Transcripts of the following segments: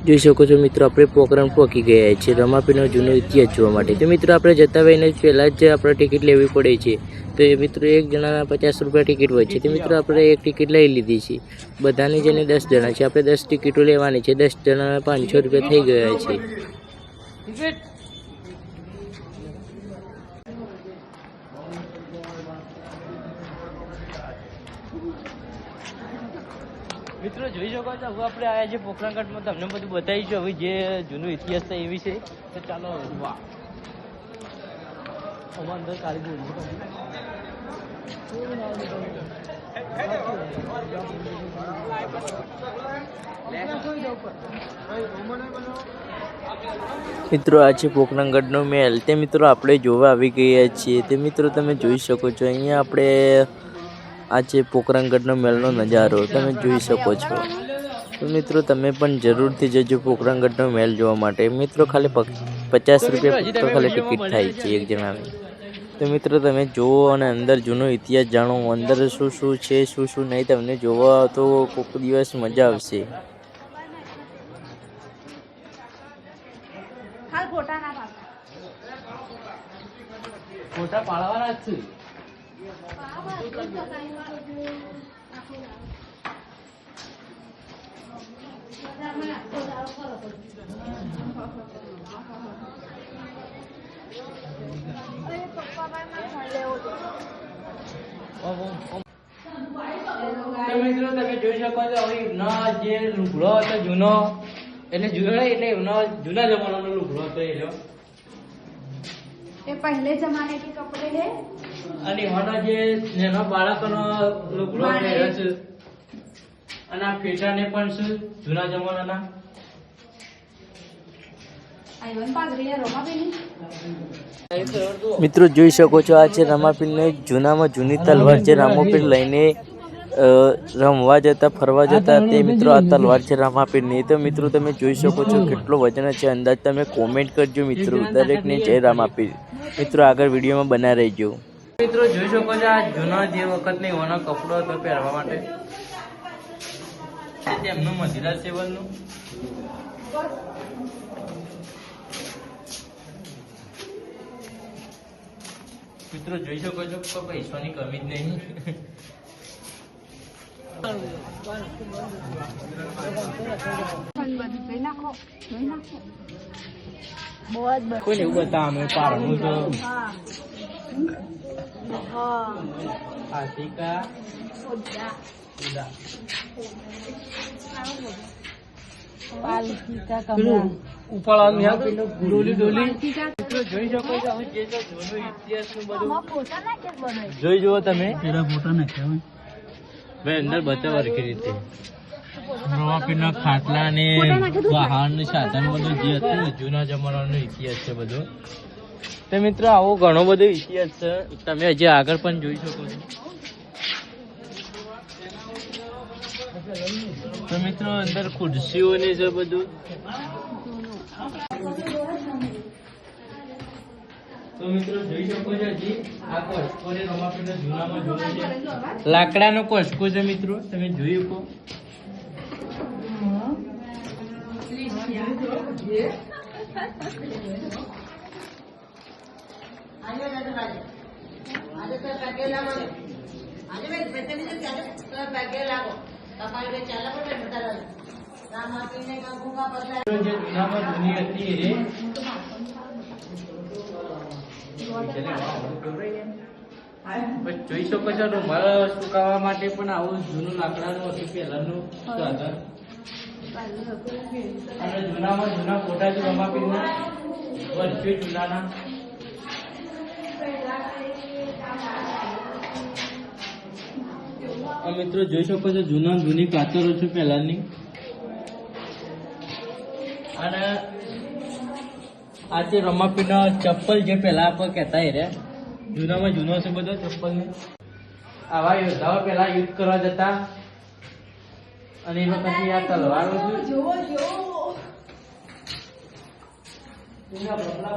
જોઈ શકો છો મિત્રો, આપણે પોખરણ પહોંચી ગયા છીએ રમાપીરનો જૂનો ઇતિહાસ જોવા માટે। તો મિત્રો આપણે જતા વહીને પહેલાં જ આપણે ટિકિટ લેવી પડે છે। તો એ મિત્રો એક જણાના 50 રૂપિયા ટિકિટ હોય છે। તો મિત્રો આપણે એક ટિકિટ લઈ લીધી છે। બધાની જેને 10 જણા છે, આપણે 10 ટિકિટો લેવાની છે। 10 જણાના 500 રૂપિયા થઈ ગયા છે। મિત્રો જોઈ શકો છો, હવે આપણે આવ્યા છે પોખરણગઢમાં। તમને બધું બતાવીશું હવે જે જૂનો ઇતિહાસ છે એ વિશે। તો ચાલો વાહ અંદર કાળી મિત્રો આ છે પોખરણગઢનો મહેલ। તે મિત્રો આપણે જોવા આવી ગયા છીએ। તે મિત્રો તમે જોઈ શકો છો, અહીંયા આપણે આ છે પોખરણગઢનો મહેલનો નજારો તમે જોઈ શકો છો। તો મિત્રો તમે પણ જરૂરથી જજો પોખરણગઢનો મહેલ જોવા માટે। મિત્રો ખાલી 50 રૂપિયા તો ખાલી ટિકિટ થાય છે એક જણાની। તો મિત્રો તમે જુઓ અને અંદર જૂનો ઇતિહાસ જાણો, અંદર શું શું છે શું શું નહીં, તમને જોવા તો કોઈક દિવસ મજા આવશે। ફોટા પાડવાના જ છે। મિત્રો તમે જોઈ શકો છો, હવે ના જે લુગડો હતો જૂનો, એટલે જૂનો એટલે જૂના જમાનાનો લુગડો હતો એ પહેલે જમાને કે કપડે હે, અને એનો જે નાનો બાળકનો લુગડો પહેર્યો છે, અને આ ફેટાને પણ છે જૂના જમાનાના। મિત્રો જોઈ શકો છો, આ છે રમાપીરની જૂનામાં જૂની તલવાર છે। રામાપીર લઈને રમવા જતા ફરવા જતા તે મિત્રો આ તલવાર છે રામાપીરની। તો મિત્રો તમે જોઈ શકો છો કેટલો વજન છે, અંદાજ તમે કોમેન્ટ કરજો મિત્રો। દરેકને જય રામાપીર। મિત્રો આગળ વિડીયોમાં બના રહેજો। મિત્રો જોઈ શકો છો, આ જૂના જે વખતની એવાનો કપડો હતો પહેરવા માટે, તેમનું મધીરા સેવનનું। મિત્રો જોઈ શકો છો, કોઈ પૈસાની કમી જ નહીં। કોઈ એવું બતા અમે પારણું તો જોઈ જુઓ તમે, અંદર બતાવો હરખી રીતે રમાપીરના ખાટલા ને વાહન સાધન બધું જે હતું જૂના જમાનાનો ઇતિહાસ છે બધો। તો મિત્રો આવો ઘણો બધો ઇતિહાસ છે, તમે હજી આગળ પણ જોઈ શકો છો। તો મિત્રો અંદર ખુરશીઓ ને છે બધું। તો મિત્રો જોઈ શકો છો, હજી આ કોસ્કો ને રમાપીરના જૂનામાં જોયું છે, લાકડાનો કોસ્કો છે મિત્રો, તમે જોઈ શકો। જોઈ શકો છો, રૂમાલ સુકાવવા માટે પણ આવું જૂનું લાકડાનું હતું પહેલાનું સાધન। અને જૂનામાં જૂના ફોટા છે રમાપીરના, વર્ષો જૂનાના। મિત્રો જોઈ શકો છો, જૂના જૂની કાતરો છે પહેલાની। અને આ તે રમાપીરના ચપ્પલ જે પહેલા આપણે કહેતા રે, જૂનામાં જૂનો છે બધો ચપ્પલ ને। આવા યોદ્ધાઓ પહેલા યુદ્ધ કરવા જતા, અને એમાં પછી આ તલવારો છે,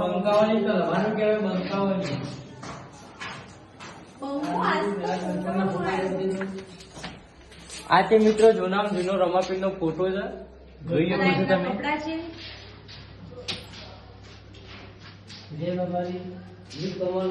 બંકાવાની તલવારો કહેવાય, બંકાવાની। આ તે મિત્રો જૂનામાં જૂનો રમાપીરનો ફોટો છે। જોઈ શકો છો તમે કપડા છે જય બાબાજી, જી કમલ